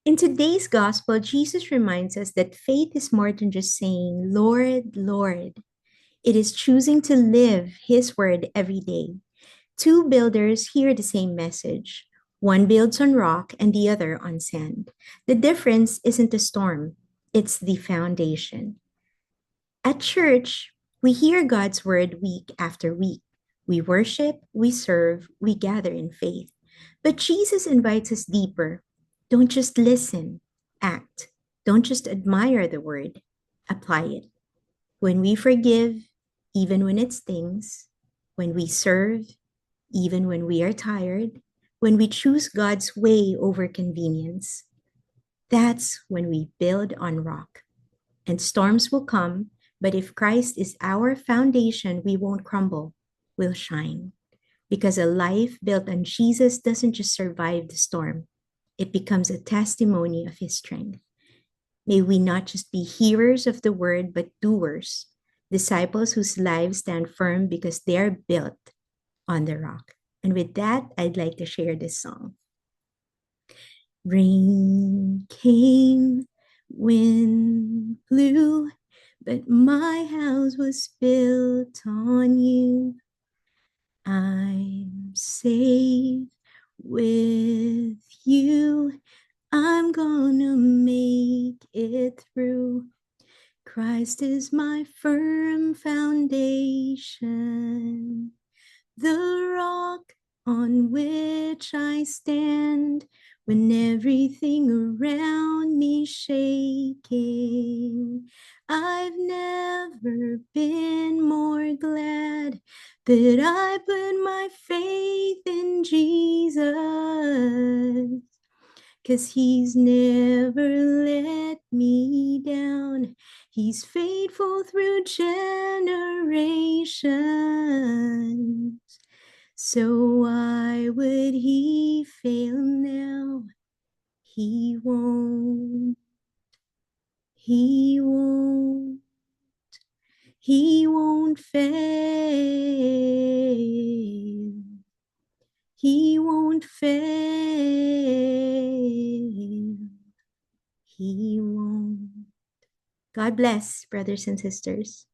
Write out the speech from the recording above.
In today's gospel, Jesus reminds us that faith is more than just saying, Lord, Lord. It is choosing to live His word every day. Two builders hear the same message. One builds on rock and the other on sand. The difference isn't the storm, it's the foundation. At church, we hear God's word week after week. We worship, we serve, we gather in faith. But Jesus invites us deeper. Don't just listen, act. Don't just admire the word, apply it. When we forgive, even when it stings, when we serve, even when we are tired, when we choose God's way over convenience, that's when we build on rock. And storms will come, but if Christ is our foundation, we won't crumble, we'll shine. Because a life built on Jesus doesn't just survive the storm, it becomes a testimony of His strength. May we not just be hearers of the word, but doers, disciples whose lives stand firm because they are built on the rock. And with that, I'd like to share this song. Rain came, wind blew, but my house was built on you. I'm safe with you. I'm gonna make it through. Christ is my firm foundation, the rock on which I stand when everything around me shaking. I've never been more glad that I put my faith in Jesus. 'Cause He's never let me down. He's faithful through generations. So why would He fail now? He won't. He won't. He won't fail. He won't fail. He won't. God bless, brothers and sisters.